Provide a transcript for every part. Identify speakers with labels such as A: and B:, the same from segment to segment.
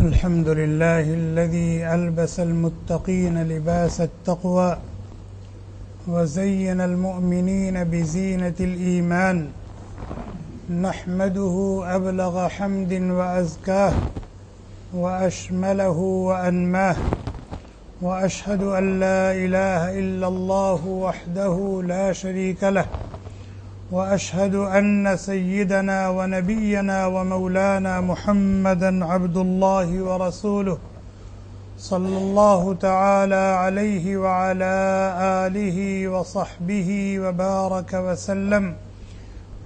A: الحمد لله الذي ألبس المتقين لباس التقوى وزين المؤمنين بزينة الإيمان، نحمده أبلغ حمد وأزكاه وأشمله وأنماه، وأشهد أن لا إله إلا الله وحده لا شريك له، وأشهد أن سيدنا ونبينا ومولانا محمدًا عبد الله ورسوله، صلى الله تعالى عليه وعلى آله وصحبه وبارك وسلم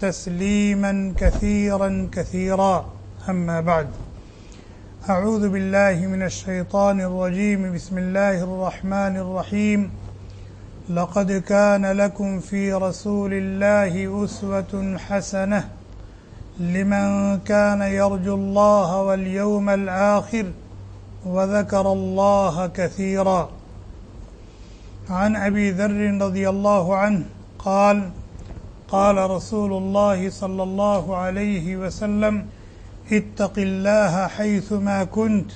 A: تسليمًا كثيرًا كثيرًا. أما بعد، أعوذ بالله من الشيطان الرجيم. بسم الله الرحمن الرحيم. لقد كان لكم في رسول الله أسوة حسنة لمن كان يرجو الله واليوم الآخر وذكر الله كثيرا. عن أبي ذر رضي الله عنه قال: قال رسول الله صلى الله عليه وسلم: اتق الله حيثما كنت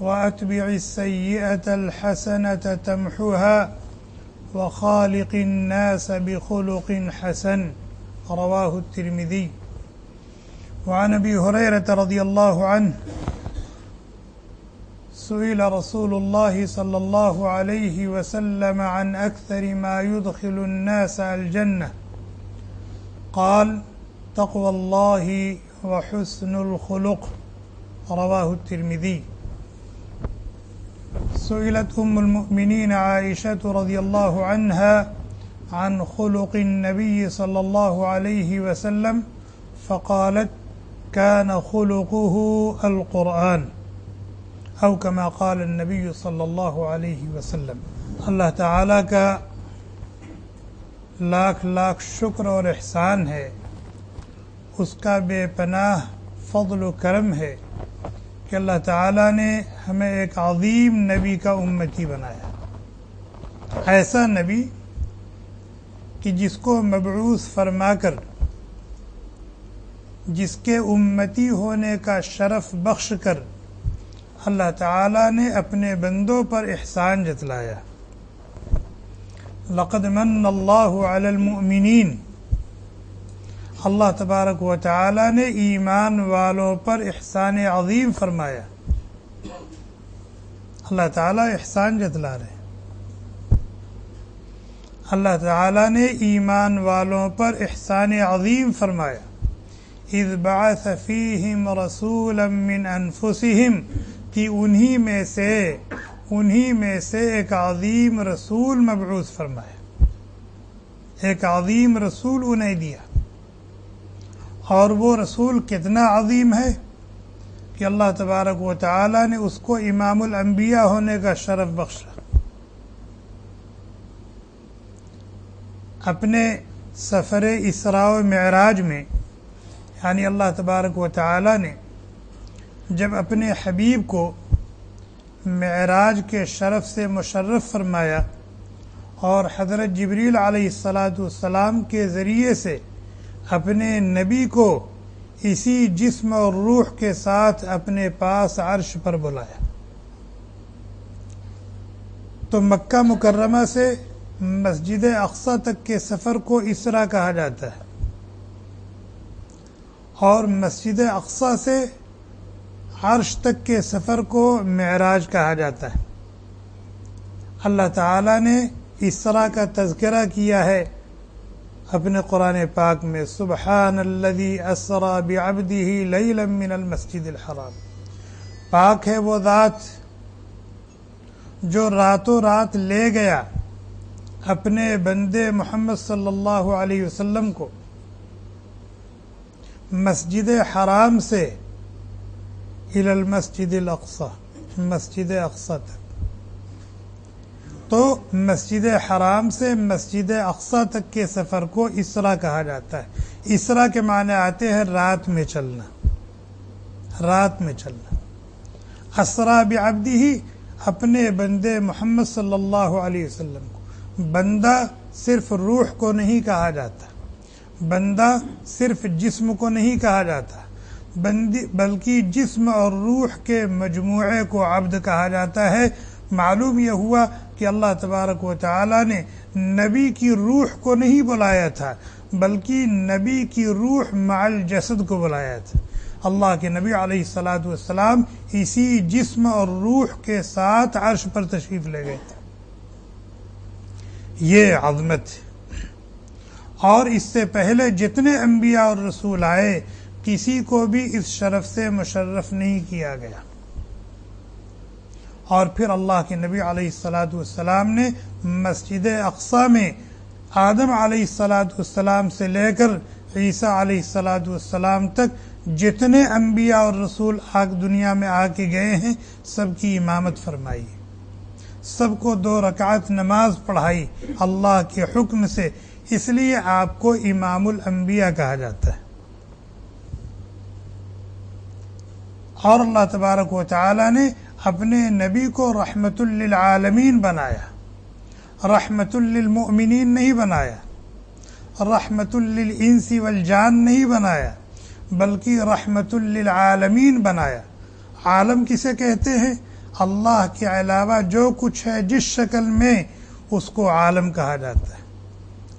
A: وأتبع السيئة الحسنة تمحها وخالق الناس بخلق حسن. رواه الترمذي. وعن أبي هريرة رضي الله عنه سئل رسول الله صلى الله عليه وسلم عن أكثر ما يدخل الناس الجنة، قال: تقوى الله وحسن الخلق. رواه الترمذي. سئلت أم المؤمنين عائشة رضي الله عنها عن خلق النبي صلى الله عليه وسلم فقالت: كان خلقه القرآن، أو كما قال النبي صلى الله عليه وسلم. اللہ تعالیٰ کا لاکھ لاکھ شکر اور احسان ہے، اس کا بے پناہ فضل و کرم ہے کہ اللہ تعالیٰ نے ہمیں ایک عظیم نبی کا امتی بنایا، ایسا نبی کہ جس کو مبعوث فرما کر جس کے امتی ہونے کا شرف بخش کر اللہ تعالیٰ نے اپنے بندوں پر احسان جتلایا۔ لقد من اللہ علی المؤمنین، اللہ تبارک و تعالی نے ایمان والوں پر احسان عظیم فرمایا۔ اللہ تعالیٰ احسان جتلا رہے، اللہ تعالیٰ نے ایمان والوں پر احسان عظیم فرمایا۔ اذ بعث فیہم رسولا من انفسہم، کہ انہی میں سے ایک عظیم رسول مبعوث فرمایا، ایک عظیم رسول انہیں دیا۔ اور وہ رسول کتنا عظیم ہے کہ اللہ تبارک و تعالی نے اس کو امام الانبیاء ہونے کا شرف بخشا۔ اپنے سفر اسراء و معراج میں، یعنی اللہ تبارک و تعالی نے جب اپنے حبیب کو معراج کے شرف سے مشرف فرمایا اور حضرت جبریل علیہ السلام کے ذریعے سے اپنے نبی کو اسی جسم اور روح کے ساتھ اپنے پاس عرش پر بلایا، تو مکہ مکرمہ سے مسجد اقصی تک کے سفر کو اسراء کہا جاتا ہے، اور مسجد اقصی سے عرش تک کے سفر کو معراج کہا جاتا ہے۔ اللہ تعالیٰ نے اسراء کا تذکرہ کیا ہے اپنے قرآن پاک میں: سبحان الذی اسری بعبدہ لیلا من المسجد الحرام۔ پاک ہے وہ ذات جو راتوں رات لے گیا اپنے بندے محمد صلی اللہ علیہ وسلم کو مسجد حرام سے الی المسجد الاقصی، مسجد اقصی تک۔ تو مسجد حرام سے مسجد اقصی تک کے سفر کو اسراء کہا جاتا ہے۔ اسراء کے معنی آتے ہیں رات میں چلنا، رات میں چلنا۔ اسریٰ بعبدہ، اپنے بندے محمد صلی اللہ علیہ وسلم کو۔ بندہ صرف روح کو نہیں کہا جاتا، بندہ صرف جسم کو نہیں کہا جاتا، بلکہ جسم اور روح کے مجموعے کو عبد کہا جاتا ہے۔ معلوم یہ ہوا کہ اللہ تبارک و تعالی نے نبی کی روح کو نہیں بلایا تھا، بلکہ نبی کی روح مع الجسد کو بلایا تھا۔ اللہ کے نبی علیہ الصلاۃ والسلام اسی جسم اور روح کے ساتھ عرش پر تشریف لے گئے تھے۔ یہ عظمت ہے۔ اور اس سے پہلے جتنے انبیاء اور رسول آئے کسی کو بھی اس شرف سے مشرف نہیں کیا گیا۔ اور پھر اللہ کے نبی علیہ الصلاۃ والسلام نے مسجد اقصی میں آدم علیہ الصلاۃ والسلام سے لے کر عیسیٰ علیہ الصلاۃ والسلام تک جتنے انبیاء اور رسول دنیا میں آ کے گئے ہیں سب کی امامت فرمائی، سب کو 2 رکعت نماز پڑھائی اللہ کے حکم سے، اس لیے آپ کو امام الانبیاء کہا جاتا ہے۔ اور اللہ تبارک و تعالی نے اپنے نبی کو رحمت للعالمین بنایا، رحمت للمؤمنین نہیں بنایا، رحمت للانس والجان نہیں بنایا، بلکہ رحمت للعالمین بنایا۔ عالم کسے کہتے ہیں؟ اللہ کے علاوہ جو کچھ ہے جس شکل میں، اس کو عالم کہا جاتا ہے۔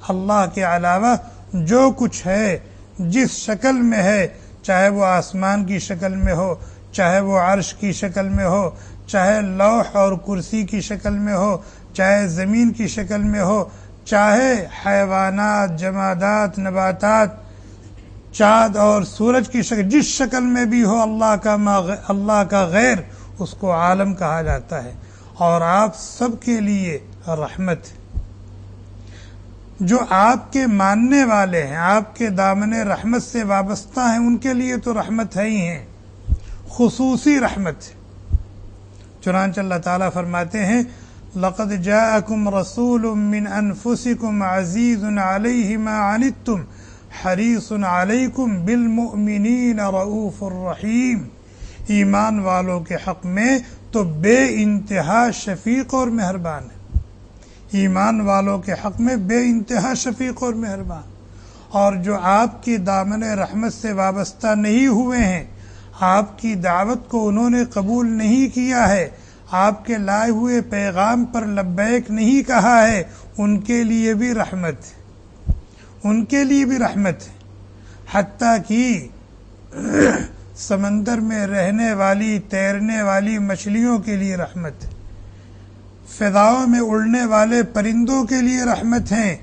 A: اللہ کے علاوہ جو کچھ ہے جس شکل میں ہے، چاہے وہ آسمان کی شکل میں ہو، چاہے وہ عرش کی شکل میں ہو، چاہے لوح اور کرسی کی شکل میں ہو، چاہے زمین کی شکل میں ہو، چاہے حیوانات، جمادات، نباتات، چاند اور سورج کی شکل، جس شکل میں بھی ہو اللہ کا غیر، اس کو عالم کہا جاتا ہے۔ اور آپ سب کے لیے رحمت ہے۔ جو آپ کے ماننے والے ہیں، آپ کے دامن رحمت سے وابستہ ہیں، ان کے لیے تو رحمت ہے ہی ہیں، خصوصی رحمت ہے۔ چنانچہ اللہ تعالیٰ فرماتے ہیں لَقَدْ جَاءَكُمْ رَسُولٌ مِّنْ أَنفُسِكُمْ عَزِيزٌ عَلَيْهِ مَا عَنِتُّمْ حَرِيصٌ عَلَيْكُمْ بِالْمُؤْمِنِينَ رَءُوفٌ رَحِيمٌ۔ ایمان والوں کے حق میں تو بے انتہا شفیق اور مہربان ہے، ایمان والوں کے حق میں بے انتہا شفیق اور مہربان۔ اور جو آپ کی دامن رحمت سے وابستہ نہیں ہوئے ہیں، آپ کی دعوت کو انہوں نے قبول نہیں کیا ہے، آپ کے لائے ہوئے پیغام پر لبیک نہیں کہا ہے، ان کے لیے بھی رحمت ہے، ان کے لیے بھی رحمت ہے۔ حتیٰ کہ سمندر میں رہنے والی تیرنے والی مچھلیوں کے لیے رحمت ہے، فضاؤں میں اڑنے والے پرندوں کے لیے رحمت ہیں،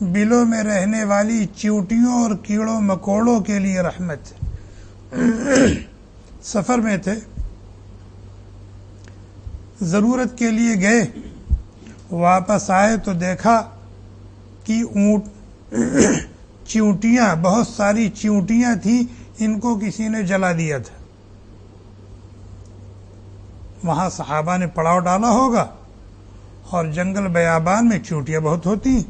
A: بلوں میں رہنے والی چیونٹیوں اور کیڑوں مکوڑوں کے لیے رحمت ہے۔ سفر میں تھے، ضرورت کے لیے گئے، واپس آئے تو دیکھا کہ چیونٹیاں، بہت ساری چیونٹیاں تھیں، ان کو کسی نے جلا دیا تھا۔ وہاں صحابہ نے پڑاؤ ڈالا ہوگا، اور جنگل بیابان میں چیونٹیاں بہت ہوتی ہیں،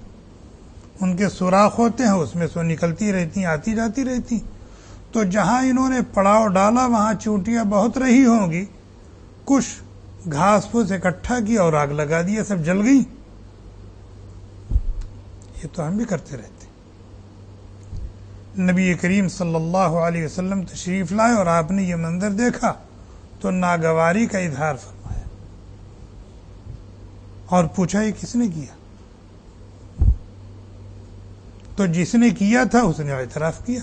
A: ان کے سوراخ ہوتے ہیں، اس میں سے نکلتی رہتی ہیں، آتی جاتی رہتی ہیں۔ تو جہاں انہوں نے پڑاؤ ڈالا وہاں چیونٹیاں بہت رہی ہوں گی، کچھ گھاس پھوس اکٹھا کی اور آگ لگا دیا، سب جل گئی۔ یہ تو ہم بھی کرتے رہتے۔ نبی کریم صلی اللہ علیہ وسلم تشریف لائے اور آپ نے یہ منظر دیکھا تو ناگواری کا اظہار فرمایا اور پوچھا یہ کس نے کیا؟ تو جس نے کیا تھا اس نے اعتراف کیا۔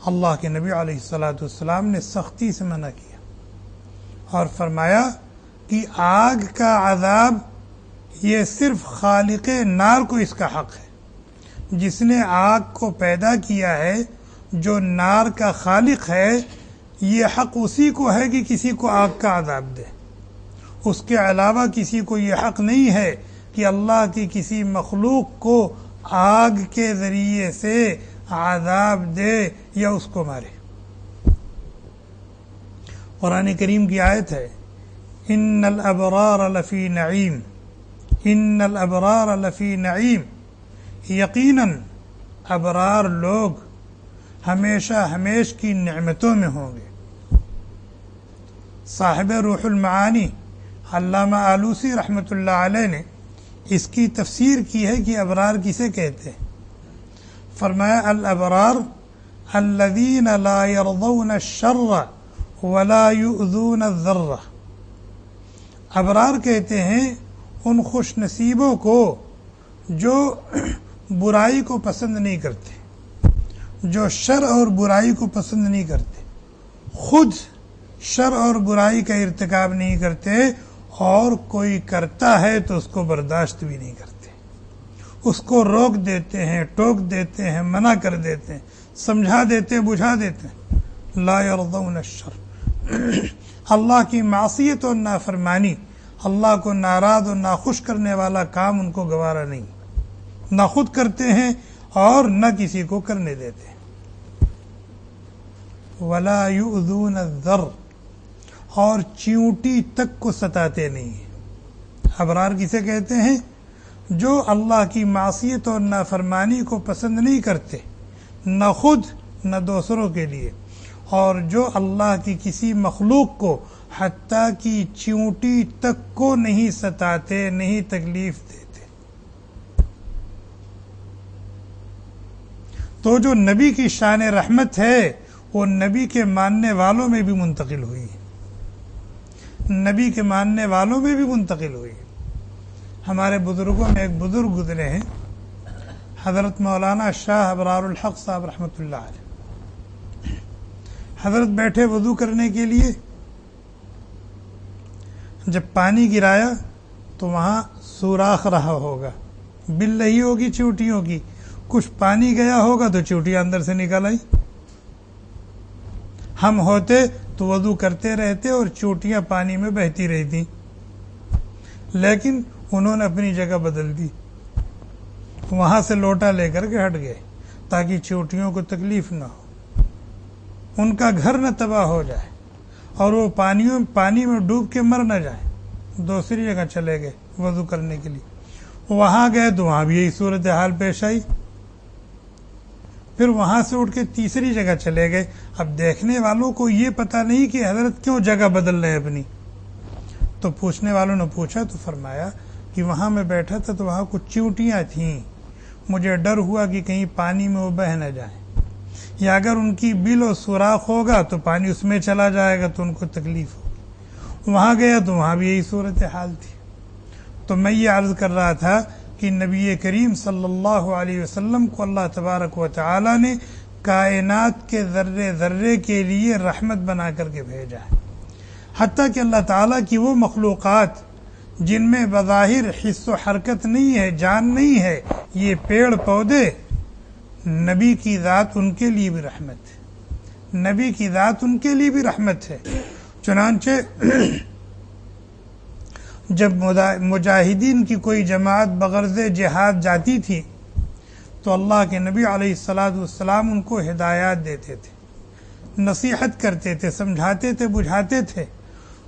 A: اللہ کے نبی علیہ الصلاۃ والسلام نے سختی سے منع کیا اور فرمایا کہ آگ کا عذاب یہ صرف خالق نار کو اس کا حق ہے، جس نے آگ کو پیدا کیا ہے، جو نار کا خالق ہے، یہ حق اسی کو ہے کہ کسی کو آگ کا عذاب دے۔ اس کے علاوہ کسی کو یہ حق نہیں ہے کہ اللہ کی کسی مخلوق کو آگ کے ذریعے سے عذاب دے یا اس کو مارے۔ قرآن کریم کی آیت ہے ان الابرار لفی نعیم، ان الابرار لفی نعیم، یقیناً ابرار لوگ ہمیشہ ہمیش کی نعمتوں میں ہوں گے۔ صاحب روح المعانی علامہ آلوسی رحمۃ اللہ علیہ نے اس کی تفسیر کی ہے کہ ابرار کسے کہتے ہیں۔ فرمایا الابرار الذین لا یرضون الشر ولا یؤذون الذرہ. ابرار کہتے ہیں ان خوش نصیبوں کو جو برائی کو پسند نہیں کرتے، جو شر اور برائی کو پسند نہیں کرتے، خود شر اور برائی کا ارتکاب نہیں کرتے، اور کوئی کرتا ہے تو اس کو برداشت بھی نہیں کرتے، اس کو روک دیتے ہیں، ٹوک دیتے ہیں، منع کر دیتے ہیں، سمجھا دیتے ہیں، بجھا دیتے ہیں. لا یرضون الشر، اللہ کی معصیت اور نافرمانی، اللہ کو ناراض اور ناخوش کرنے والا کام ان کو گوارا نہیں، نہ خود کرتے ہیں اور نہ کسی کو کرنے دیتے ہیں. ولا یؤذون الذر، اور چیونٹی تک کو ستاتے نہیں ہیں. ابرار کسے کہتے ہیں؟ جو اللہ کی معصیت اور نافرمانی کو پسند نہیں کرتے، نہ خود نہ دوسروں کے لیے، اور جو اللہ کی کسی مخلوق کو حتیٰ کی چیونٹی تک کو نہیں ستاتے، نہیں تکلیف دیتے. تو جو نبی کی شان رحمت ہے وہ نبی کے ماننے والوں میں بھی منتقل ہوئی، نبی کے ماننے والوں میں بھی منتقل ہوئی. ہمارے بزرگوں میں ایک بزرگ گزرے ہیں، حضرت مولانا شاہ ابرار الحق صاحب رحمۃ اللہ علیہ. حضرت بیٹھے وضو کرنے کے لیے، جب پانی گرایا تو وہاں سوراخ رہا ہوگا، بل رہی ہوگی چیونٹیوں کی، کچھ پانی گیا ہوگا تو چیونٹیاں اندر سے نکل آئی. ہم ہوتے تو وضو کرتے رہتے اور چیونٹیاں پانی میں بہتی رہتی، لیکن انہوں نے اپنی جگہ بدل دی، وہاں سے لوٹا لے کر کے ہٹ گئے تاکہ چیونٹیوں کو تکلیف نہ ہو، ان کا گھر نہ تباہ ہو جائے اور وہ پانی میں ڈوب کے مر نہ جائے. دوسری جگہ چلے گئے وضو کرنے کے لیے، وہاں گئے تو وہاں بھی یہی صورتحال پیش آئی. پھر وہاں سے اٹھ کے تیسری جگہ چلے گئے. اب دیکھنے والوں کو یہ پتہ نہیں کہ حضرت کیوں جگہ بدل رہے اپنی. تو پوچھنے والوں نے پوچھا تو فرمایا کہ وہاں میں بیٹھا تھا تو وہاں کچھ چیونٹیاں تھیں، مجھے ڈر ہوا کہ کہیں پانی میں وہ بہہ نہ جائیں، یا اگر ان کی بل اور سوراخ ہوگا تو پانی اس میں چلا جائے گا تو ان کو تکلیف ہوگی. وہاں گیا تو وہاں بھی یہی صورتحال تھی. تو میں یہ عرض کر رہا تھا کہ نبی کریم صلی اللہ علیہ وسلم کو اللہ تبارک و تعالی نے کائنات کے ذرے ذرے کے لیے رحمت بنا کر کے بھیجا ہے. حتیٰ کہ اللہ تعالیٰ کی وہ مخلوقات جن میں بظاہر حس و حرکت نہیں ہے، جان نہیں ہے، یہ پیڑ پودے، نبی کی ذات ان کے لیے بھی رحمت ہے، نبی کی ذات ان کے لیے بھی رحمت ہے. چنانچہ جب مجاہدین کی کوئی جماعت بغرض جہاد جاتی تھی تو اللہ کے نبی علیہ السلام ان کو ہدایات دیتے تھے، نصیحت کرتے تھے، سمجھاتے تھے، بجھاتے تھے.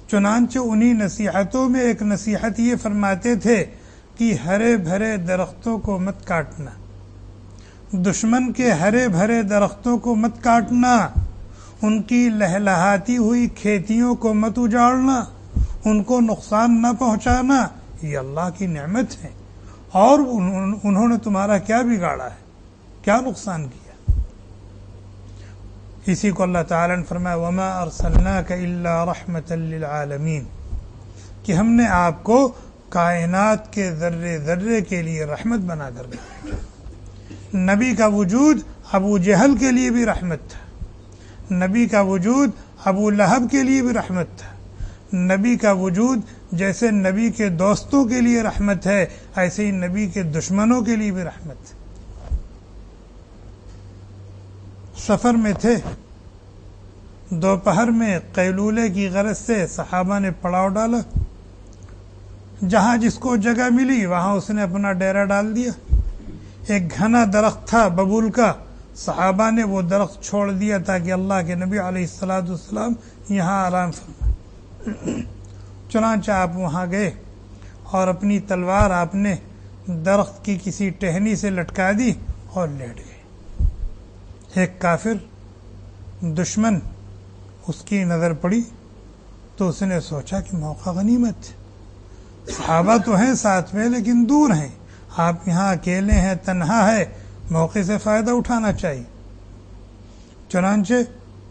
A: چنانچہ انہی نصیحتوں میں ایک نصیحت یہ فرماتے تھے کہ ہرے بھرے درختوں کو مت کاٹنا، دشمن کے ہرے بھرے درختوں کو مت کاٹنا، ان کی لہلہاتی ہوئی کھیتیوں کو مت اجاڑنا، ان کو نقصان نہ پہنچانا، یہ اللہ کی نعمت ہے، اور انہوں نے تمہارا کیا بگاڑا ہے، کیا نقصان کیا. اسی کو اللہ تعالیٰ نے فرمایا وما ارسلناک الا رحمتا للعالمین، کہ ہم نے آپ کو کائنات کے ذرے ذرے کے لیے رحمت بنا کر دیا. نبی کا وجود ابو جہل کے لیے بھی رحمت تھا، نبی کا وجود ابو لہب کے لیے بھی رحمت تھا، نبی کا وجود جیسے نبی کے دوستوں کے لیے رحمت ہے ایسے ہی نبی کے دشمنوں کے لیے بھی رحمت ہے. سفر میں تھے، دوپہر میں قیلولے کی غرض سے صحابہ نے پڑاؤ ڈالا، جہاں جس کو جگہ ملی وہاں اس نے اپنا ڈیرا ڈال دیا. ایک گھنا درخت تھا ببول کا، صحابہ نے وہ درخت چھوڑ دیا تاکہ اللہ کے نبی علیہ السلام یہاں آرام فرمائیں. چنانچہ آپ وہاں گئے اور اپنی تلوار آپ نے درخت کی کسی ٹہنی سے لٹکا دی اور لیٹ گئے. ایک کافر دشمن اس کی نظر پڑی تو اس نے سوچا کہ موقع غنیمت، صحابہ تو ہیں ساتھ میں لیکن دور ہیں، آپ یہاں اکیلے ہیں، تنہا ہے، موقع سے فائدہ اٹھانا چاہیے. چنانچہ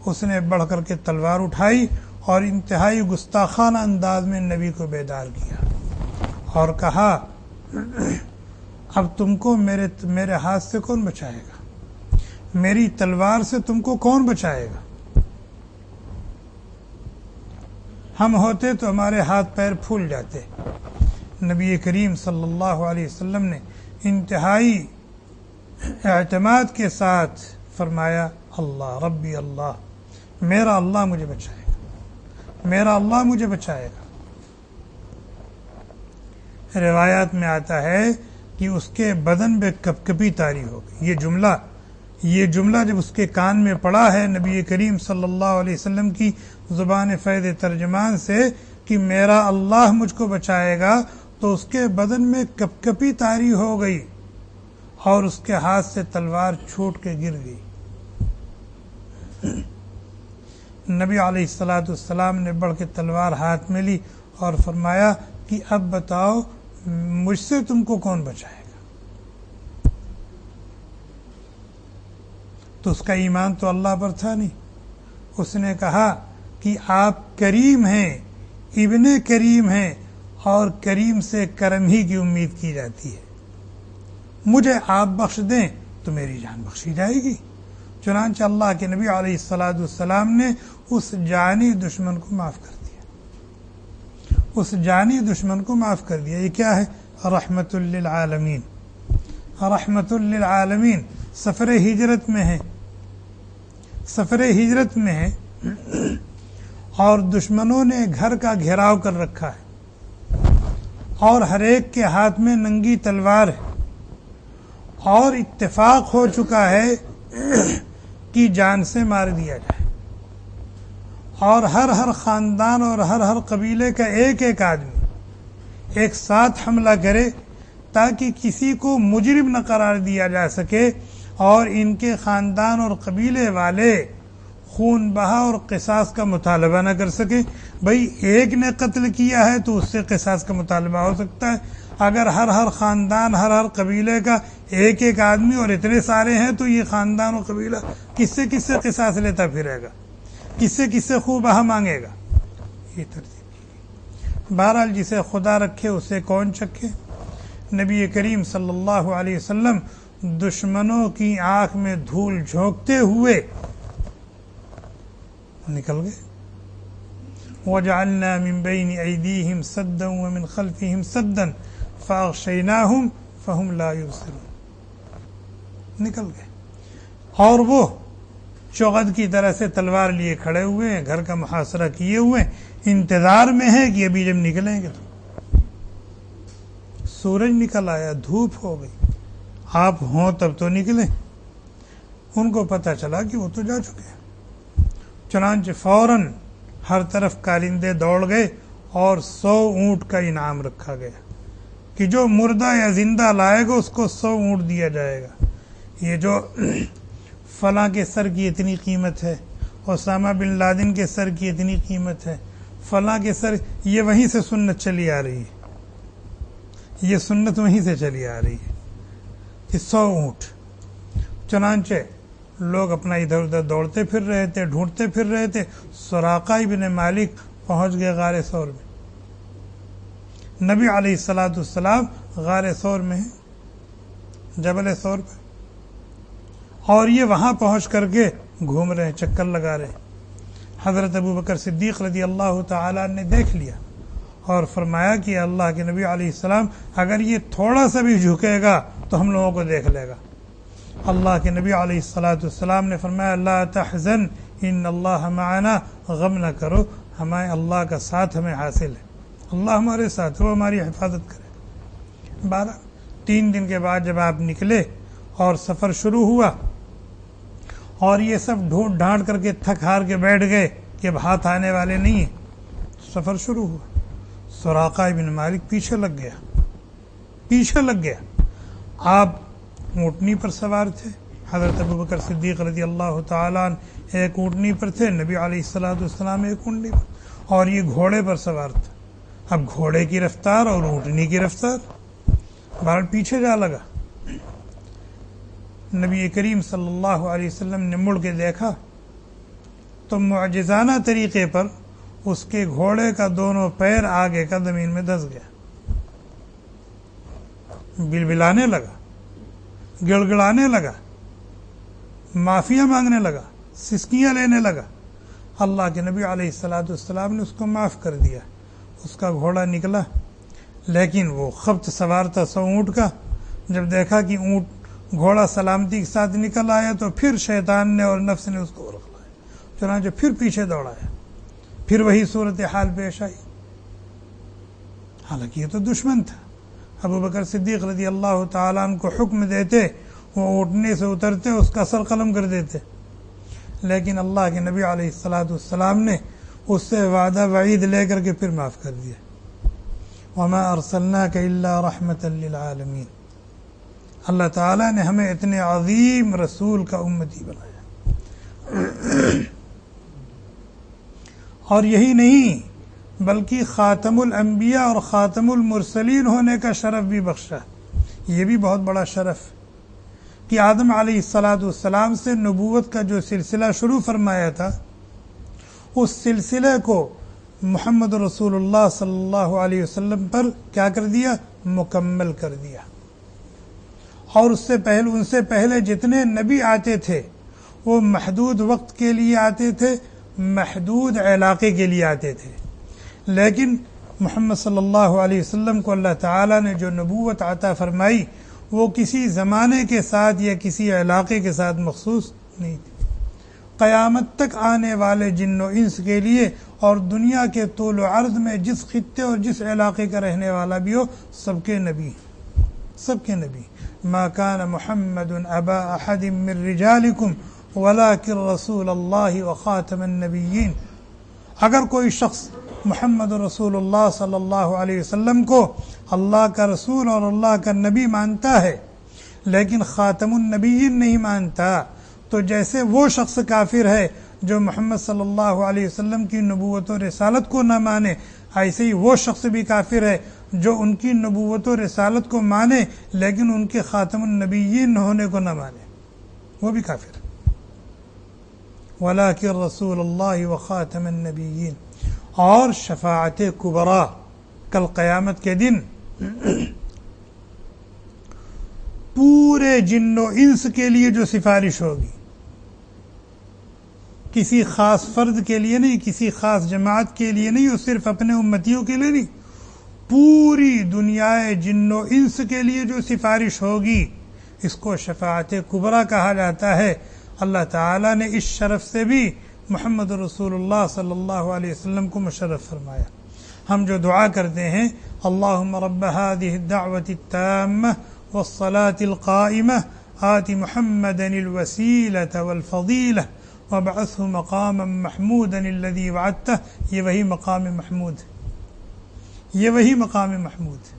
A: اس نے بڑھ کر کے تلوار اٹھائی اور انتہائی گستاخانہ انداز میں نبی کو بیدار کیا اور کہا اب تم کو میرے ہاتھ سے کون بچائے گا؟ میری تلوار سے تم کو کون بچائے گا؟ ہم ہوتے تو ہمارے ہاتھ پیر پھول جاتے۔ نبی کریم صلی اللہ علیہ وسلم نے انتہائی اعتماد کے ساتھ فرمایا اللہ ربی اللہ، میرا اللہ مجھے بچائے گا، میرا اللہ مجھے بچائے گا۔ روایات میں آتا ہے کہ اس کے بدن میں کپ کپی طاری ہو گئی۔ یہ جملہ جب اس کے کان میں پڑا ہے نبی کریم صلی اللہ علیہ وسلم کی زبان فیض ترجمان سے کہ میرا اللہ مجھ کو بچائے گا، تو اس کے بدن میں کپ کپی طاری ہو گئی اور اس کے ہاتھ سے تلوار چھوٹ کے گر گئی۔ نبی علیہ السلام نے بڑھ کے تلوار ہاتھ میں لی اور فرمایا کہ اب بتاؤ مجھ سے تم کو کون بچائے گا؟ تو اس کا ایمان تو اللہ پر تھا نہیں۔ اس نے کہا کہ آپ کریم ہیں، ابن کریم ہیں، اور کریم سے کرم ہی کی امید کی جاتی ہے، مجھے آپ بخش دیں تو میری جان بخشی جائے گی۔ چنانچہ اللہ کے نبی علیہ السلام نے اس جانی دشمن کو معاف کر دیا، اس جانی دشمن کو معاف کر دیا۔ یہ کیا ہے؟ رحمت للعالمین، رحمت للعالمین۔ سفر ہجرت میں ہے، سفر ہجرت میں ہے اور دشمنوں نے گھر کا گھیراؤ کر رکھا ہے اور ہر ایک کے ہاتھ میں ننگی تلوار ہے اور اتفاق ہو چکا ہے کہ جان سے مار دیا جائے، اور ہر خاندان اور ہر قبیلے کا ایک ایک آدمی ایک ساتھ حملہ کرے تاکہ کسی کو مجرم نہ قرار دیا جا سکے اور ان کے خاندان اور قبیلے والے خون بہا اور قصاص کا مطالبہ نہ کر سکے۔ بھئی ایک نے قتل کیا ہے تو اس سے قصاص کا مطالبہ ہو سکتا ہے، اگر ہر خاندان ہر قبیلے کا ایک ایک آدمی اور اتنے سارے ہیں تو یہ خاندان اور قبیلہ کس سے قصاص لیتا پھرے گا، کس سے خوب بہا مانگے گا؟ یہ ترتیب۔ بہرحال جسے خدا رکھے اسے کون چکھے۔ نبی کریم صلی اللہ علیہ وسلم دشمنوں کی آنکھ میں دھول جھونکتے ہوئے نکل گئے۔ وَجَعَلْنَا مِن بَيْنِ أَيْدِيهِمْ سَدًّا وَمِنْ خَلْفِهِمْ سَدًّا فَأَغْشَيْنَاهُمْ فَهُمْ لَا يُبْصِرُونَ۔ نکل گئے اور وہ چوغد کی طرح سے تلوار لیے کھڑے ہوئے ہیں، گھر کا محاصرہ کیے ہوئے، انتظار میں ہے کہ ابھی جب نکلیں گے تو سورج نکل آیا، دھوپ ہو گئی، آپ ہوں تب تو نکلیں۔ ان کو پتہ چلا کہ وہ تو جا چکے ہیں، چنانچہ فوراً ہر طرف کارندے دوڑ گئے اور 100 اونٹ کا انعام رکھا گیا کہ جو مردہ یا زندہ لائے گا اس کو 100 اونٹ دیا جائے گا۔ یہ جو فلاں کے سر کی اتنی قیمت ہے، اسامہ بن لادن کے سر کی اتنی قیمت ہے، فلاں کے سر، یہ وہیں سے سنت چلی آ رہی ہے، یہ سنت وہیں سے چلی آ رہی ہے کہ 100 اونٹ۔ چنانچہ لوگ اپنا ادھر ادھر دوڑتے پھر رہے تھے، ڈھونڈتے پھر رہے تھے۔ سراقہ بن مالک پہنچ گئے غار ثور میں۔ نبی علیہ السلام غار ثور میں ہیں، جبل ثور پہ، اور یہ وہاں پہنچ کر کے گھوم رہے ہیں، چکر لگا رہے ہیں۔ حضرت ابوبکر صدیق رضی اللہ تعالیٰ نے دیکھ لیا اور فرمایا کہ اللہ کے نبی علیہ السلام اگر یہ تھوڑا سا بھی جھکے گا تو ہم لوگوں کو دیکھ لے گا۔ اللہ کے نبی علیہ السلام نے فرمایا لا تحزن ان اللہ معنا، غم نہ کرو، ہمیں اللہ کا ساتھ ہمیں حاصل ہے، اللہ ہمارے ساتھ، وہ ہماری حفاظت کرے۔ 3 دن کے بعد جب آپ نکلے اور سفر شروع ہوا اور یہ سب ڈھونڈ ڈھانٹ کر کے تھک ہار کے بیٹھ گئے کہ اب ہاتھ آنے والے نہیں ہیں، سفر شروع ہوا۔ سراقہ بن مالک پیچھے لگ گیا۔ آپ اونٹنی پر سوار تھے، حضرت ابوبکر صدیق رضی اللہ تعالیٰ عنہ ایک اونٹنی پر تھے، نبی علیہ السلام ایک اونٹنی پر، اور یہ گھوڑے پر سوار تھا۔ اب گھوڑے کی رفتار اور اونٹنی کی رفتار، بہرحال پیچھے جا لگا۔ نبی کریم صلی اللہ علیہ وسلم نے مڑ کے دیکھا تو معجزانہ طریقے پر اس کے گھوڑے کا دونوں پیر آگے کا زمین میں دھس گیا، بلبلانے لگا، گڑ گڑانے لگا، معافیاں مانگنے لگا، سسکیاں لینے لگا۔ اللہ کے نبی علیہ الصلوۃ والسلام نے اس کو معاف کر دیا، اس کا گھوڑا نکلا، لیکن وہ خبط سوار تھا 100 اونٹ کا۔ جب دیکھا کہ اونٹ گھوڑا سلامتی کے ساتھ نکل آیا تو پھر شیطان نے اور نفس نے اس کو رخلایا، چنانچہ پھر پیچھے دوڑایا، پھر وہی صورتحال پیش آئی۔ حالانکہ یہ تو دشمن تھا۔ ابو بکر صدیق رضی اللہ تعالیٰ عنہ کو حکم دیتے، وہ اٹھنے سے اترتے، اس کا سر قلم کر دیتے، لیکن اللہ کے نبی علیہ الصلوۃ والسلام نے اس سے وعدہ وعید لے کر کے پھر معاف کر دیا۔ وما ارسلناک الا رحمۃ للعالمین، اللہ تعالیٰ نے ہمیں اتنے عظیم رسول کا امتی بنایا۔ اور یہی نہیں بلکہ خاتم الانبیاء اور خاتم المرسلین ہونے کا شرف بھی بخشا۔ یہ بھی بہت بڑا شرف کہ آدم علیہ الصلوۃ والسلام سے نبوت کا جو سلسلہ شروع فرمایا تھا، اس سلسلے کو محمد رسول اللہ صلی اللہ علیہ وسلم پر کیا کر دیا؟ مکمل کر دیا۔ اور ان سے پہلے جتنے نبی آتے تھے وہ محدود وقت کے لیے آتے تھے، محدود علاقے کے لیے آتے تھے، لیکن محمد صلی اللہ علیہ وسلم کو اللہ تعالیٰ نے جو نبوت عطا فرمائی وہ کسی زمانے کے ساتھ یا کسی علاقے کے ساتھ مخصوص نہیں تھی۔ قیامت تک آنے والے جن و انس کے لیے اور دنیا کے طول و عرض میں جس خطے اور جس علاقے کا رہنے والا بھی ہو، سب کے نبی، سب کے نبی۔ ما کان محمد ابا احد من رجالکم ولکن رسول اللہ وخاتم النبیین۔ اگر کوئی شخص محمد رسول اللہ صلی اللہ علیہ وسلم کو اللہ کا رسول اور اللہ کا نبی مانتا ہے لیکن خاتم النبیین نہیں مانتا، تو جیسے وہ شخص کافر ہے جو محمد صلی اللہ علیہ وسلم کی نبوت و رسالت کو نہ مانے، ایسے ہی وہ شخص بھی کافر ہے جو ان کی نبوت و رسالت کو مانے لیکن ان کے خاتم النبیین ہونے کو نہ مانے، وہ بھی کافر ہے۔ وَلَٰكِن رَسُولَ اللَّهِ وَخَاتَمَ النَّبِيِّينَ۔ اور شفاعت کبریٰ کل قیامت کے دن پورے جن و انس کے لیے جو سفارش ہوگی، کسی خاص فرد کے لیے نہیں، کسی خاص جماعت کے لیے نہیں، اور صرف اپنے امتیوں کے لیے نہیں، پوری دنیا جن و انس کے لیے جو سفارش ہوگی، اس کو شفاعت کبریٰ کہا جاتا ہے۔ اللہ تعالیٰ نے اس شرف سے بھی محمد رسول اللہ صلی اللہ علیہ وسلم کو مشرف فرمایا۔ ہم جو دعا کرتے ہیں، اللہم رب هذه الدعوة التامة والصلاة القائمة آت محمدا الوسیلة والفضیلة وابعثه مقاما محمودا الذي وعدته، یہ وہی مقام محمود ہے، یہ وہی مقام محمود ہے۔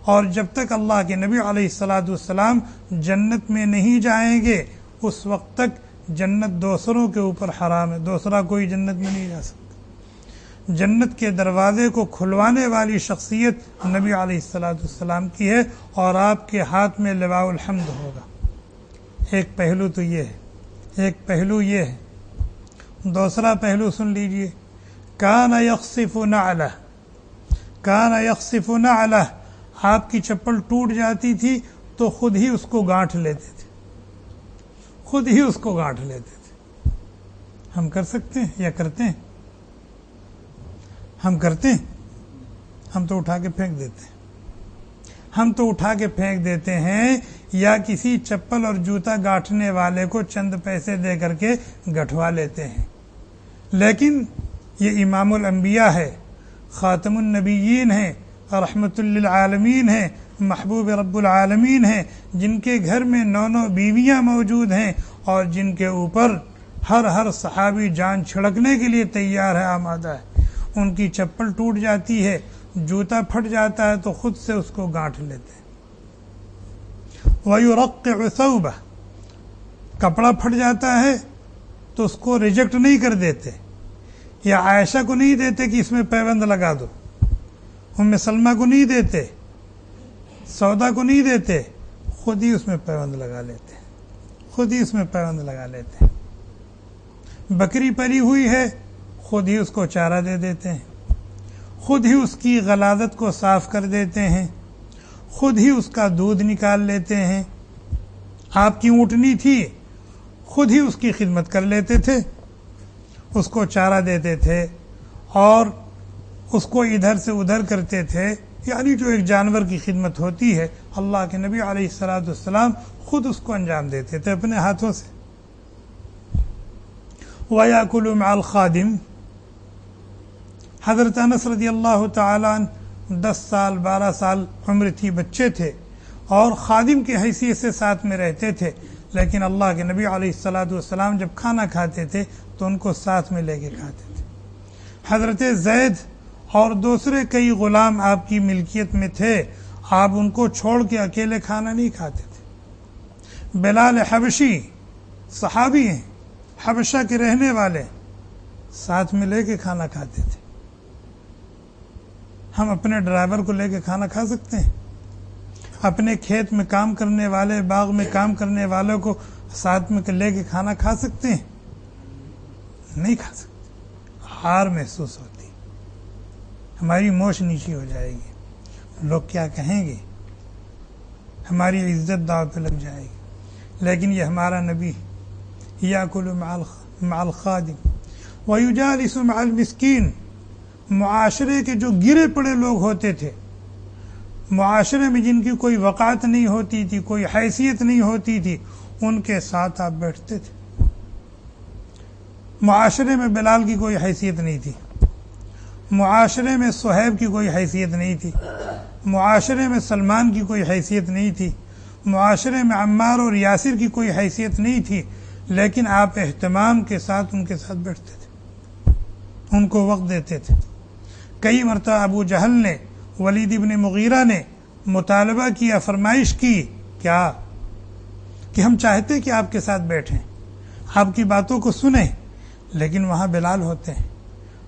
A: اور جب تک اللہ کے نبی علیہ الصلوۃ والسلام جنت میں نہیں جائیں گے اس وقت تک جنت دوسروں کے اوپر حرام ہے، دوسرا کوئی جنت میں نہیں جا سکتا۔ جنت کے دروازے کو کھلوانے والی شخصیت نبی علیہ الصلوۃ والسلام کی ہے، اور آپ کے ہاتھ میں لواء الحمد ہوگا۔ ایک پہلو تو یہ ہے، ایک پہلو یہ ہے۔ دوسرا پہلو سن لیجئے، کان یخصف نعلہ، کان یخصف نعلہ، آپ کی چپل ٹوٹ جاتی تھی تو خود ہی اس کو گانٹھ لیتے تھے، خود ہی اس کو گانٹھ لیتے تھے۔ ہم کر سکتے ہیں یا کرتے ہیں؟ ہم کرتے ہیں؟ ہم تو اٹھا کے پھینک دیتے ہیں، ہم تو اٹھا کے پھینک دیتے ہیں، یا کسی چپل اور جوتا گاٹھنے والے کو چند پیسے دے کر کے گٹھوا لیتے ہیں۔ لیکن یہ امام الانبیاء ہے، خاتم النبیین ہے، رحمت للعالمین ہے، محبوب رب العالمین ہیں، جن کے گھر میں 9 بیویاں موجود ہیں اور جن کے اوپر ہر صحابی جان چھڑکنے کے لیے تیار ہے، آمادہ ہے۔ ان کی چپل ٹوٹ جاتی ہے، جوتا پھٹ جاتا ہے تو خود سے اس کو گانٹھ لیتے ہیں۔ وَيُرَقِّعُ ثَوْبَهُ، کپڑا پھٹ جاتا ہے تو اس کو ریجیکٹ نہیں کر دیتے، یا عائشہ کو نہیں دیتے کہ اس میں پیوند لگا دو، ام سلمہ کو نہیں دیتے، سودا کو نہیں دیتے، خود ہی اس میں پیوند لگا لیتے، خود ہی اس میں پیوند لگا لیتے۔ بکری پلی ہوئی ہے خود ہی اس کو چارہ دے دیتے ہیں، خود ہی اس کی غلاظت کو صاف کر دیتے ہیں، خود ہی اس کا دودھ نکال لیتے ہیں۔ آپ کی اونٹنی تھی، خود ہی اس کی خدمت کر لیتے تھے، اس کو چارہ دیتے تھے اور اس کو ادھر سے ادھر کرتے تھے، یعنی جو ایک جانور کی خدمت ہوتی ہے اللہ کے نبی علیہ الصلوۃ والسلام خود اس کو انجام دیتے تھے اپنے ہاتھوں سے۔ وَيَأْكُلُ مَعَ الْخَادِمِ، حضرت انس رضی اللہ تعالیٰ عنہ 10 سال 12 سال عمر تھی، بچے تھے اور خادم کی حیثیت سے ساتھ میں رہتے تھے، لیکن اللہ کے نبی علیہ الصلوۃ والسلام جب کھانا کھاتے تھے تو ان کو ساتھ میں لے کے کھاتے تھے۔ حضرت زید اور دوسرے کئی غلام آپ کی ملکیت میں تھے، آپ ان کو چھوڑ کے اکیلے کھانا نہیں کھاتے تھے۔ بلال حبشی صحابی ہیں، حبشہ کے رہنے والے، ساتھ میں لے کے کھانا کھاتے تھے۔ ہم اپنے ڈرائیور کو لے کے کھانا کھا سکتے ہیں؟ اپنے کھیت میں کام کرنے والے، باغ میں کام کرنے والوں کو ساتھ میں لے کے کھانا کھا سکتے ہیں؟ نہیں کھا سکتے، ہار محسوس ہوتی، ہماری موش نیچی ہو جائے گی، لوگ کیا کہیں گے، ہماری عزت داؤ پہ لگ جائے گی۔ لیکن یہ ہمارا نبی یاکل مع الخادم ویجالس مع المسکین، معاشرے کے جو گرے پڑے لوگ ہوتے تھے، معاشرے میں جن کی کوئی وقعت نہیں ہوتی تھی، کوئی حیثیت نہیں ہوتی تھی، ان کے ساتھ آپ بیٹھتے تھے۔ معاشرے میں بلال کی کوئی حیثیت نہیں تھی، معاشرے میں صہیب کی کوئی حیثیت نہیں تھی، معاشرے میں سلمان کی کوئی حیثیت نہیں تھی، معاشرے میں عمار اور یاسر کی کوئی حیثیت نہیں تھی، لیکن آپ اہتمام کے ساتھ ان کے ساتھ بیٹھتے تھے، ان کو وقت دیتے تھے۔ کئی مرتبہ ابو جہل نے، ولید ابن مغیرہ نے مطالبہ کیا، فرمائش کی، کیا کہ ہم چاہتے کہ آپ کے ساتھ بیٹھیں، آپ کی باتوں کو سنیں، لیکن وہاں بلال ہوتے ہیں،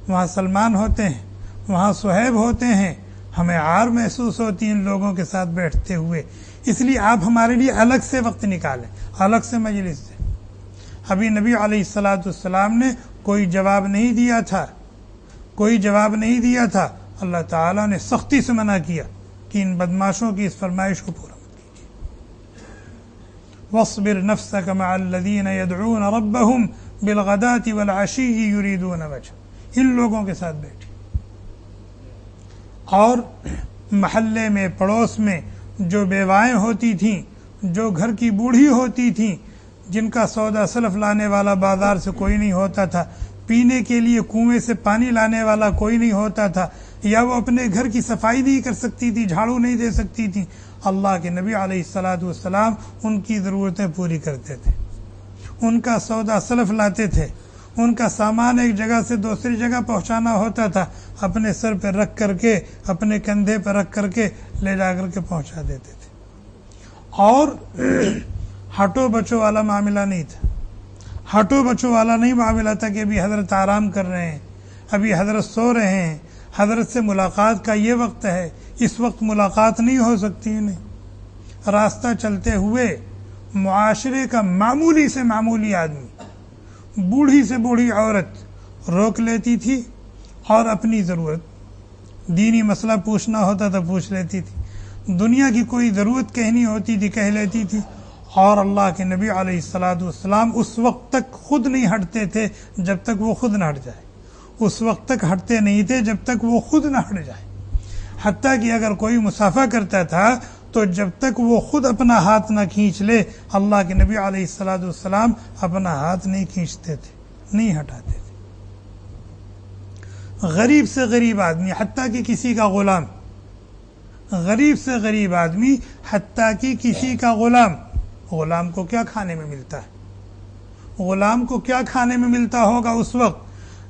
A: وہاں سلمان ہوتے ہیں، وہاں صہیب ہوتے ہیں، ہمیں عار محسوس ہوتی ہے ان لوگوں کے ساتھ بیٹھتے ہوئے، اس لیے آپ ہمارے لیے الگ سے وقت نکالیں، الگ سے مجلس دیں۔ ابھی نبی علیہ الصلوۃ والسلام نے کوئی جواب نہیں دیا تھا، کوئی جواب نہیں دیا تھا، اللہ تعالیٰ نے سختی سے منع کیا کہ ان بدماشوں کی اس فرمائش کو پورا مت کیجیے۔ وَاصْبِرْ نَفْسَكَ مَعَ الَّذِينَ يَدْعُونَ رَبَّهُمْ بِالْغَدَاةِ وَالْعَشِيِّ يُرِيدُونَ وَجْهَهُ، ان لوگوں کے ساتھ بیٹھی۔ اور محلے میں، پڑوس میں جو بیوائیں ہوتی تھیں، جو گھر کی بوڑھی ہوتی تھیں، جن کا سودا سلف لانے والا بازار سے کوئی نہیں ہوتا تھا، پینے کے لیے کنویں سے پانی لانے والا کوئی نہیں ہوتا تھا، یا وہ اپنے گھر کی صفائی نہیں کر سکتی تھی، جھاڑو نہیں دے سکتی تھی، اللہ کے نبی علیہ الصلوۃ والسلام ان کی ضرورتیں پوری کرتے تھے، ان کا سودا سلف لاتے تھے، ان کا سامان ایک جگہ سے دوسری جگہ پہنچانا ہوتا تھا، اپنے سر پہ رکھ کر کے، اپنے کندھے پہ رکھ کر کے لے جا کر کے پہنچا دیتے تھے۔ اور ہٹو بچو والا معاملہ نہیں تھا، ہٹو بچو والا نہیں معاملہ تھا کہ ابھی حضرت آرام کر رہے ہیں، ابھی حضرت سو رہے ہیں، حضرت سے ملاقات کا یہ وقت ہے، اس وقت ملاقات نہیں ہو سکتی۔ نہیں، راستہ چلتے ہوئے معاشرے کا معمولی سے معمولی آدمی، بوڑھی سے بوڑھی عورت روک لیتی تھی اور اپنی ضرورت، دینی مسئلہ پوچھنا ہوتا تھا پوچھ لیتی تھی، دنیا کی کوئی ضرورت کہنی ہوتی تھی کہہ لیتی تھی، اور اللہ کے نبی علیہ الصلوۃ والسلام اس وقت تک خود نہیں ہٹتے تھے جب تک وہ خود نہ ہٹ جائے، اس وقت تک ہٹتے نہیں تھے جب تک وہ خود نہ ہٹ جائے، حتیٰ کہ اگر کوئی مسافہ کرتا تھا تو جب تک وہ خود اپنا ہاتھ نہ کھینچ لے، اللہ کے نبی علیہ الصلوۃ والسلام اپنا ہاتھ نہیں کھینچتے تھے، نہیں ہٹاتے تھے۔ غریب سے غریب آدمی، حتیٰ کہ کسی کا غلام، غریب سے غریب آدمی، حتیٰ کہ کسی کا غلام، غلام کو کیا کھانے میں ملتا ہے؟ غلام کو کیا کھانے میں ملتا ہوگا اس وقت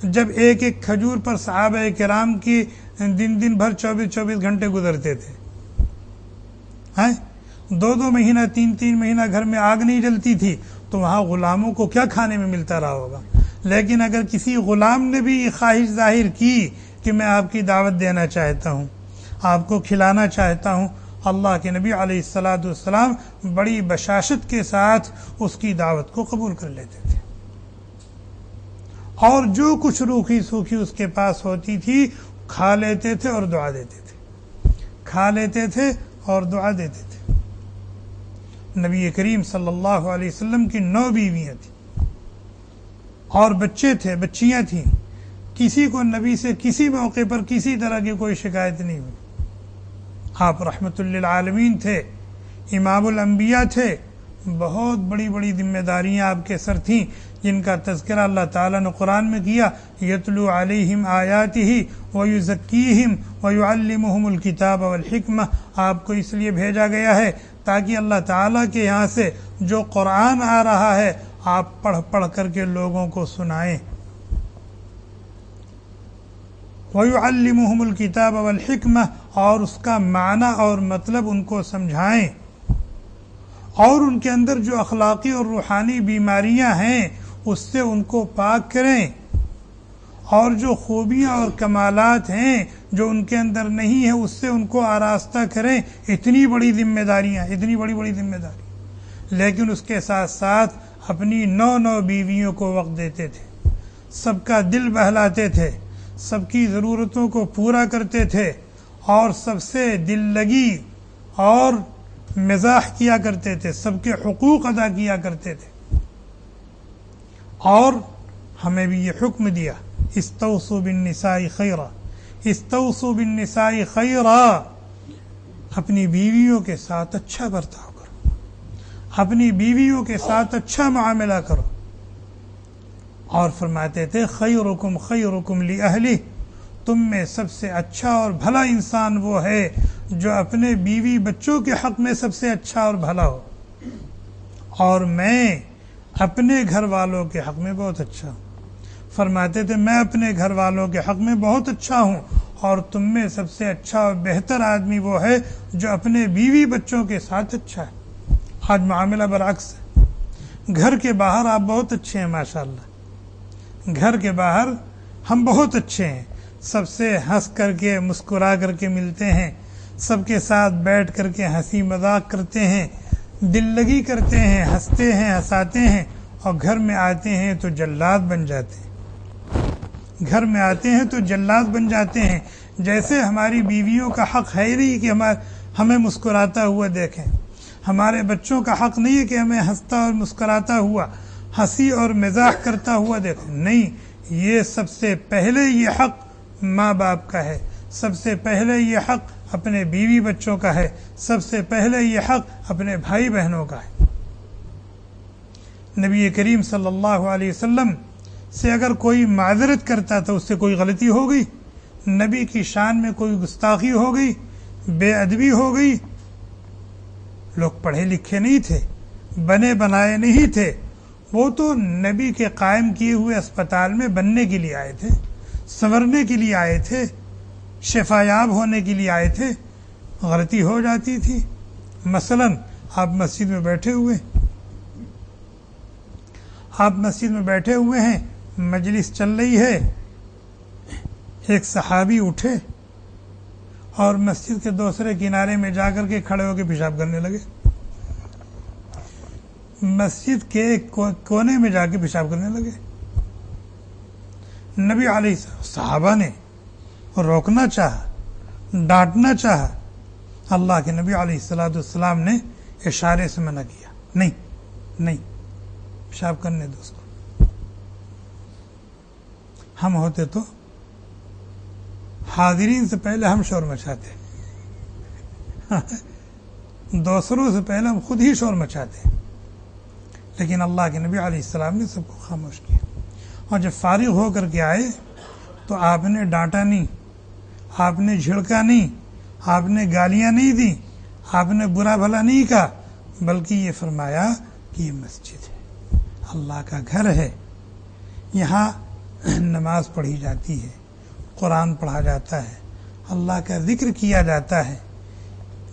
A: جب ایک ایک کھجور پر صحابہ کرام کی دن بھر 24 گھنٹے گزرتے تھے، ہیں 2 مہینہ 3 مہینہ گھر میں آگ نہیں جلتی تھی، تو وہاں غلاموں کو کیا کھانے میں ملتا رہا ہوگا۔ لیکن اگر کسی غلام نے بھی یہ خواہش ظاہر کی کہ میں آپ کی دعوت دینا چاہتا ہوں، آپ کو کھلانا چاہتا ہوں، اللہ کے نبی علیہ الصلوۃ والسلام بڑی بشاشت کے ساتھ اس کی دعوت کو قبول کر لیتے تھے۔ اور جو کچھ روکھی سوکھی اس کے پاس ہوتی تھی کھا لیتے تھے اور دعا دیتے تھے، کھا لیتے تھے اور دعا دیتے تھے۔ نبی کریم صلی اللہ علیہ وسلم کی 9 بیویاں تھیں اور بچے تھے، بچیاں تھیں، کسی کو نبی سے کسی موقع پر کسی طرح کی کوئی شکایت نہیں ہوئی۔ آپ رحمت للعالمین تھے، امام الانبیاء تھے، بہت بڑی بڑی ذمہ داریاں آپ کے سر تھیں جن کا تذکرہ اللہ تعالیٰ نے قرآن میں کیا، یتلو علیہم آیاتہ ویزکیہم ویعلمہم الکتاب والحکمہ۔ آپ کو اس لیے بھیجا گیا ہے تاکہ اللہ تعالیٰ کے یہاں سے جو قرآن آ رہا ہے آپ پڑھ پڑھ کر کے لوگوں کو سنائیں، وَيُعَلِّمُهُمُ الْكِتَابَ وَالْحِكْمَةَ، اور اس کا معنی اور مطلب ان کو سمجھائیں، اور ان کے اندر جو اخلاقی اور روحانی بیماریاں ہیں اس سے ان کو پاک کریں، اور جو خوبیاں اور کمالات ہیں جو ان کے اندر نہیں ہیں اس سے ان کو آراستہ کریں۔ اتنی بڑی ذمہ داریاں، اتنی بڑی بڑی ذمہ داری، لیکن اس کے ساتھ ساتھ اپنی 9 بیویوں کو وقت دیتے تھے، سب کا دل بہلاتے تھے، سب کی ضرورتوں کو پورا کرتے تھے، اور سب سے دل لگی اور مزاح کیا کرتے تھے، سب کے حقوق ادا کیا کرتے تھے۔ اور ہمیں بھی یہ حکم دیا، استوصوا بالنساء خیرا، استوصوا بالنساء خیرا، اپنی بیویوں کے ساتھ اچھا برتاؤ کرو، اپنی بیویوں کے ساتھ اچھا معاملہ کرو۔ اور فرماتے تھے خیرکم خیرکم لأہلہ، تم میں سب سے اچھا اور بھلا انسان وہ ہے جو اپنے بیوی بچوں کے حق میں سب سے اچھا اور بھلا ہو، اور میں اپنے گھر والوں کے حق میں بہت اچھا ہوں۔ فرماتے تھے میں اپنے گھر والوں کے حق میں بہت اچھا ہوں، اور تم میں سب سے اچھا اور بہتر آدمی وہ ہے جو اپنے بیوی بچوں کے ساتھ اچھا ہے۔ آج معاملہ برعکس ہے، گھر کے باہر آپ بہت اچھے ہیں ماشاءاللہ، گھر کے باہر ہم بہت اچھے ہیں، سب سے ہنس کر کے مسکرا کر کے ملتے ہیں، سب کے ساتھ بیٹھ کر کے ہنسی مذاق کرتے ہیں، دل لگی کرتے ہیں، ہنستے ہیں، ہنساتے ہیں، اور گھر میں آتے ہیں تو جلاد بن جاتے ہیں، گھر میں آتے ہیں تو جلاد بن جاتے ہیں، جیسے ہماری بیویوں کا حق ہے ہی نہیں کہ ہمیں مسکراتا ہوا دیکھیں، ہمارے بچوں کا حق نہیں ہے کہ ہمیں ہنستا اور مسکراتا ہوا، ہنسی اور مزاح کرتا ہوا دیکھیں، نہیں، یہ سب سے پہلے یہ حق ماں باپ کا ہے، سب سے پہلے یہ حق اپنے بیوی بچوں کا ہے، سب سے پہلے یہ حق اپنے بھائی بہنوں کا ہے۔ نبی کریم صلی اللہ علیہ وسلم سے اگر کوئی معذرت کرتا تو اس سے کوئی غلطی ہو گئی، نبی کی شان میں کوئی گستاخی ہو گئی، بے ادبی ہو گئی، لوگ پڑھے لکھے نہیں تھے، بنے بنائے نہیں تھے، وہ تو نبی کے قائم کیے ہوئے اسپتال میں بننے کے لیے آئے تھے، سنورنے کے لیے آئے تھے، شفایاب ہونے کے لیے آئے تھے، غلطی ہو جاتی تھی۔ مثلا آپ مسجد میں بیٹھے ہوئے، آپ مسجد میں بیٹھے ہوئے ہیں، مجلس چل رہی ہے، ایک صحابی اٹھے اور مسجد کے دوسرے کنارے میں جا کر کے کھڑے ہو کے پیشاب کرنے لگے، مسجد کے کونے میں جا کے پیشاب کرنے لگے۔ نبی علیہ صحابہ نے روکنا چاہا، ڈانٹنا چاہا، اللہ کے نبی علیہ السلام نے اشارے سے منع کیا، نہیں پیشاب کرنے دو اس کو۔ ہم ہوتے تو حاضرین سے پہلے ہم شور مچاتے، دوسروں سے پہلے ہم خود ہی شور مچاتے، لیکن اللہ کے نبی علیہ السلام نے سب کو خاموش کیا، اور جب فارغ ہو کر کے آئے تو آپ نے ڈانٹا نہیں، آپ نے جھڑکا نہیں، آپ نے گالیاں نہیں دی، آپ نے برا بھلا نہیں کہا، بلکہ یہ فرمایا کہ یہ مسجد ہے، اللہ کا گھر ہے، یہاں نماز پڑھی جاتی ہے، قرآن پڑھا جاتا ہے، اللہ کا ذکر کیا جاتا ہے،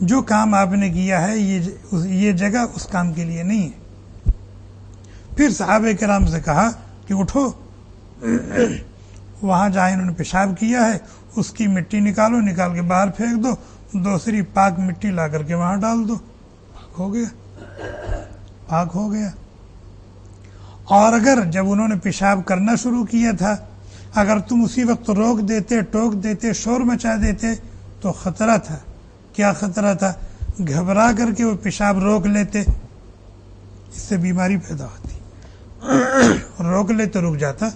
A: جو کام آپ نے کیا ہے یہ جگہ اس کام کے لیے نہیں ہے۔ پھر صحابہ کرام سے کہا کہ اٹھو، وہاں جہاں انہوں نے پیشاب کیا ہے اس کی مٹی نکالو، نکال کے باہر پھینک دو، دوسری پاک مٹی لا کر کے وہاں ڈال دو، پاک ہو گیا، پاک ہو گیا۔ اور اگر جب انہوں نے پیشاب کرنا شروع کیا تھا اگر تم اسی وقت روک دیتے، ٹوک دیتے، شور مچا دیتے تو خطرہ تھا۔ کیا خطرہ تھا؟ گھبرا کر کے وہ پیشاب روک لیتے، اس سے بیماری پیدا ہوتی۔ روک لیتے رک جاتا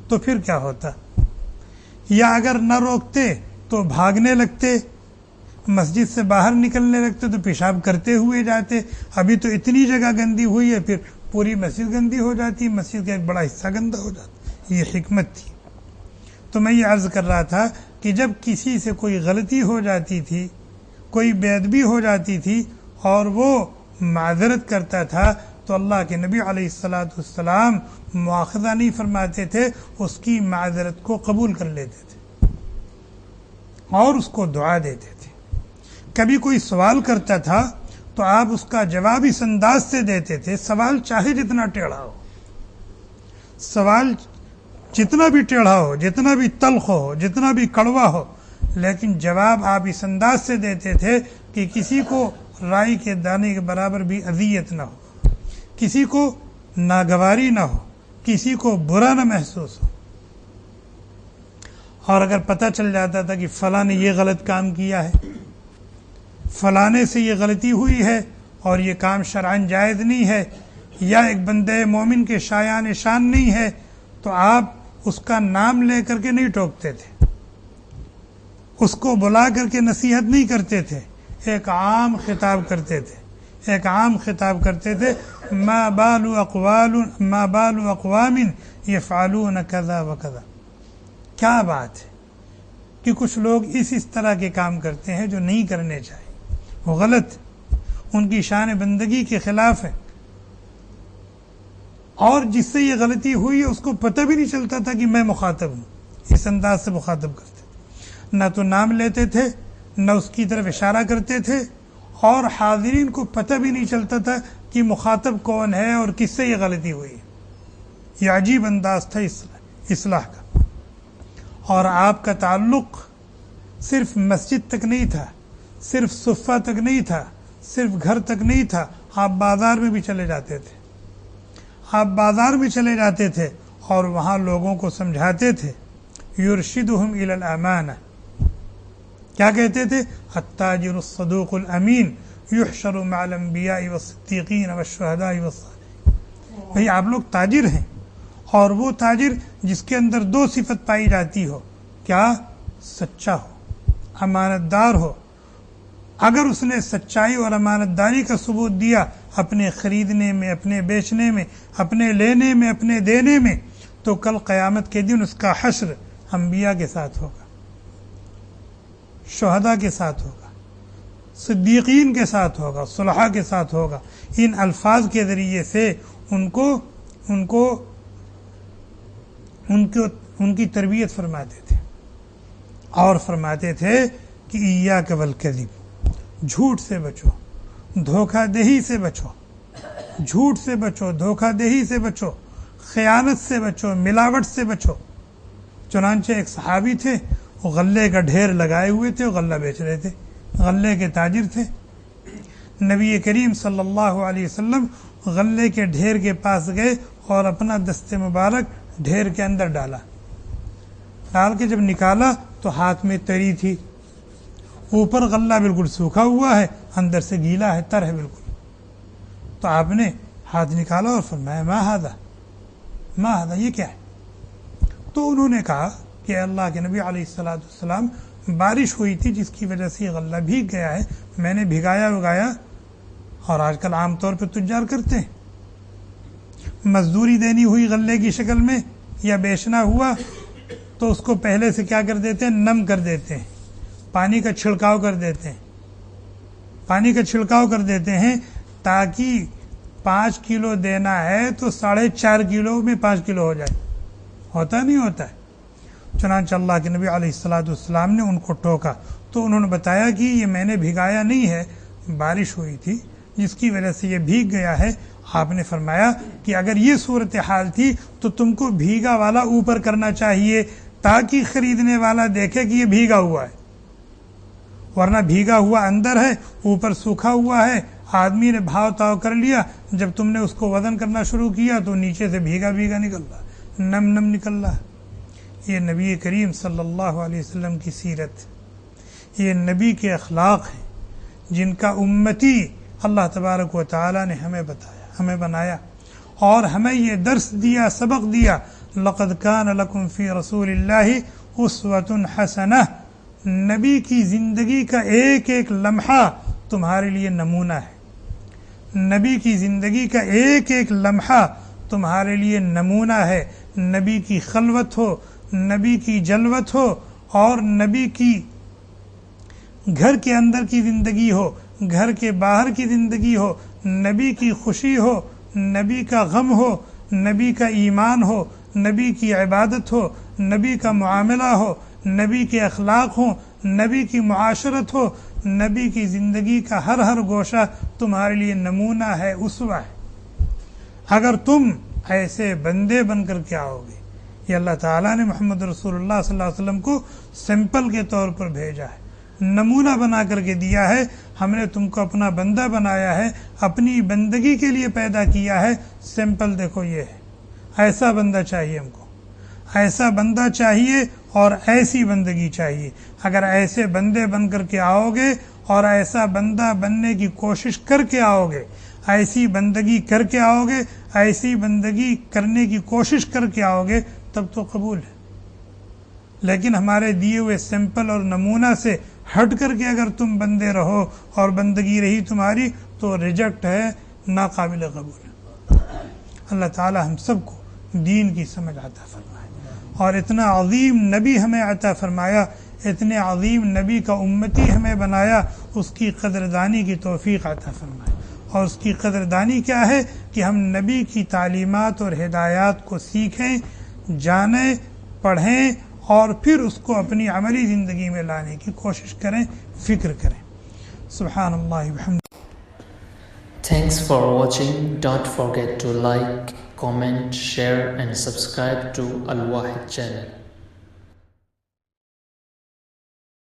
A: تو پھر کیا ہوتا؟ یا اگر نہ روکتے تو بھاگنے لگتے، مسجد سے باہر نکلنے لگتے تو پیشاب کرتے ہوئے جاتے۔ ابھی تو اتنی جگہ گندی ہوئی ہے، پھر پوری مسجد گندی ہو جاتی، مسجد کا ایک بڑا حصہ گندا ہو جاتا۔ یہ حکمت تھی۔ تو میں یہ عرض کر رہا تھا کہ جب کسی سے کوئی غلطی ہو جاتی تھی، کوئی بے ادبی ہو جاتی تھی اور وہ معذرت کرتا تھا تو اللہ کے نبی علیہ السلام مواخذہ نہیں فرماتے تھے، اس کی معذرت کو قبول کر لیتے تھے اور اس کو دعا دیتے تھے۔ کبھی کوئی سوال کرتا تھا تو آپ اس کا جواب اس انداز سے دیتے تھے، سوال چاہے جتنا ٹیڑھا ہو، سوال جتنا بھی ٹیڑھا ہو، جتنا بھی تلخ ہو، جتنا بھی کڑوا ہو، لیکن جواب آپ اس انداز سے دیتے تھے کہ کسی کو رائی کے دانے کے برابر بھی اذیت نہ ہو، کسی کو ناگواری نہ ہو، کسی کو برا نہ محسوس ہو۔ اور اگر پتہ چل جاتا تھا کہ فلاں نے یہ غلط کام کیا ہے، فلانے سے یہ غلطی ہوئی ہے اور یہ کام شرعاً جائز نہیں ہے، یا ایک بندے مومن کے شایان شان نہیں ہے، تو آپ اس کا نام لے کر کے نہیں ٹوکتے تھے، اس کو بلا کر کے نصیحت نہیں کرتے تھے، ایک عام خطاب کرتے تھے، ایک عام خطاب کرتے تھے، ما بال اقوام یفعلون کذا وکذا۔ کیا بات ہے کہ کچھ لوگ اس طرح کے کام کرتے ہیں جو نہیں کرنے چاہیے، وہ غلط، ان کی شان بندگی کے خلاف ہے، اور جس سے یہ غلطی ہوئی ہے اس کو پتہ بھی نہیں چلتا تھا کہ میں مخاطب ہوں، اس انداز سے مخاطب کرتے تھے، نہ تو نام لیتے تھے، نہ اس کی طرف اشارہ کرتے تھے، اور حاضرین کو پتہ بھی نہیں چلتا تھا کہ مخاطب کون ہے اور کس سے یہ غلطی ہوئی ہے۔ یہ عجیب انداز تھا اصلاح کا۔ اور آپ کا تعلق صرف مسجد تک نہیں تھا، صرف صفہ تک نہیں تھا، صرف گھر تک نہیں تھا، آپ بازار میں بھی چلے جاتے تھے، آپ بازار میں چلے جاتے تھے اور وہاں لوگوں کو سمجھاتے تھے۔ یرشدہم الی الامانہ، کیا کہتے تھے؟ التاجر الصدوق الامین یحشر مع الانبیاء والصدیقین والشہداء والصالحین۔ بھئی آپ لوگ تاجر ہیں، اور وہ تاجر جس کے اندر دو صفت پائی جاتی ہو، کیا؟ سچا ہو، امانت دار ہو۔ اگر اس نے سچائی اور امانت داری کا ثبوت دیا اپنے خریدنے میں، اپنے بیچنے میں، اپنے لینے میں، اپنے دینے میں، تو کل قیامت کے دن اس کا حشر انبیاء کے ساتھ ہوگا، شہداء کے ساتھ ہوگا، صدیقین کے ساتھ ہوگا، صلحاء کے ساتھ ہوگا۔ ان الفاظ کے ذریعے سے ان کی تربیت فرماتے تھے، اور فرماتے تھے کہ ایاک والکذب، جھوٹ سے بچو، دھوکہ دہی سے بچو، جھوٹ سے بچو، دھوکہ دہی سے بچو، خیانت سے بچو، ملاوٹ سے بچو۔ چنانچہ ایک صحابی تھے، وہ غلے کا ڈھیر لگائے ہوئے تھے، وہ غلہ بیچ رہے تھے، غلے کے تاجر تھے۔ نبی کریم صلی اللہ علیہ وسلم غلے کے ڈھیر کے پاس گئے اور اپنا دست مبارک ڈھیر کے اندر ڈال کے جب نکالا تو ہاتھ میں تری تھی، اوپر غلہ بالکل سوکھا ہوا ہے، اندر سے گیلا ہے، تر ہے بالکل۔ تو آپ نے ہاتھ نکالا اور فرمایا ما ہذا، یہ کیا ہے؟ تو انہوں نے کہا کہ اللہ کے نبی علیہ السلام، بارش ہوئی تھی جس کی وجہ سے یہ غلہ بھیگ گیا ہے، میں نے بھگایا وگایا، اور آج کل عام طور پہ تجار کرتے ہیں، مزدوری دینی ہوئی غلے کی شکل میں یا بیچنا ہوا تو اس کو پہلے سے کیا کر دیتے ہیں؟ نم کر دیتے ہیں، پانی کا چھڑکاؤ کر دیتے ہیں، پانی کا چھڑکاؤ کر دیتے ہیں تاکہ 5 کلو دینا ہے تو 4.5 کلو میں 5 کلو ہو جائے۔ ہوتا نہیں ہوتا ہے؟ چنانچہ اللہ کے نبی علیہ السلام نے ان کو ٹوکا تو انہوں نے بتایا کہ یہ میں نے بھگایا نہیں ہے، بارش ہوئی تھی جس کی وجہ سے یہ بھیگ گیا ہے۔ آپ نے فرمایا کہ اگر یہ صورتحال تھی تو تم کو بھیگا والا اوپر کرنا چاہیے تاکہ خریدنے والا دیکھے کہ یہ بھیگا ہوا ہے، ورنہ بھیگا ہوا اندر ہے، اوپر سوکھا ہوا ہے، آدمی نے بھاؤ تاؤ کر لیا، جب تم نے اس کو وزن کرنا شروع کیا تو نیچے سے بھیگا بھیگا نکل رہا، نم نم نکل رہا۔ یہ نبی کریم صلی اللہ علیہ وسلم کی سیرت، یہ نبی کے اخلاق ہیں جن کا امتی اللہ تبارک و تعالی نے ہمیں بتایا، ہمیں بنایا اور ہمیں یہ درس دیا، سبق دیا، لقد کان لکم فی رسول اللہ اسوۃ حسنہ، نبی کی زندگی کا ایک ایک لمحہ تمہارے لیے نمونہ ہے، نبی کی زندگی کا ایک ایک لمحہ تمہارے لیے نمونہ ہے۔ نبی کی خلوت ہو، نبی کی جلوت ہو، اور نبی کی گھر کے اندر کی زندگی ہو، گھر کے باہر کی زندگی ہو، نبی کی خوشی ہو، نبی کا غم ہو، نبی کا ایمان ہو، نبی کی عبادت ہو، نبی کا معاملہ ہو، نبی کے اخلاق ہوں، نبی کی معاشرت ہو، نبی کی زندگی کا ہر ہر گوشہ تمہارے لیے نمونہ ہے، اسوہ ہے۔ اگر تم ایسے بندے بن کر کے آؤ گے، یہ اللہ تعالیٰ نے محمد رسول اللہ صلی اللہ علیہ وسلم کو سمپل کے طور پر بھیجا ہے، نمونہ بنا کر کے دیا ہے، ہم نے تم کو اپنا بندہ بنایا ہے، اپنی بندگی کے لیے پیدا کیا ہے، سمپل دیکھو یہ ہے، ایسا بندہ چاہیے ہم کو، ایسا بندہ چاہیے اور ایسی بندگی چاہیے۔ اگر ایسے بندے بن کر کے آؤ گے اور ایسا بندہ بننے کی کوشش کر کے آؤ گے، ایسی بندگی کر کے آؤ گے، ایسی بندگی کرنے کی کوشش کر کے آؤ گے، تب تو قبول ہے۔ لیکن ہمارے دیے ہوئے سمپل اور نمونہ سے ہٹ کر کے اگر تم بندے رہو اور بندگی رہی تمہاری تو ریجیکٹ ہے، ناقابل قبول ہے۔ اللہ تعالی ہم سب کو دین کی سمجھ عطا فرمائے اور اتنا عظیم نبی ہمیں عطا فرمایا، اتنے عظیم نبی کا امتی ہمیں بنایا، اس کی قدردانی کی توفیق عطا فرمائے۔ اور اس کی قدردانی کیا ہے کہ ہم نبی کی تعلیمات اور ہدایات کو سیکھیں، جانیں، پڑھیں اور پھر اس کو اپنی عملی زندگی میں لانے کی کوشش کریں، فکر کریں۔ سبحان اللہ وبحمدہ۔
B: Thanks for watching. Don't forget to like, comment, share and subscribe to Al Wahid channel.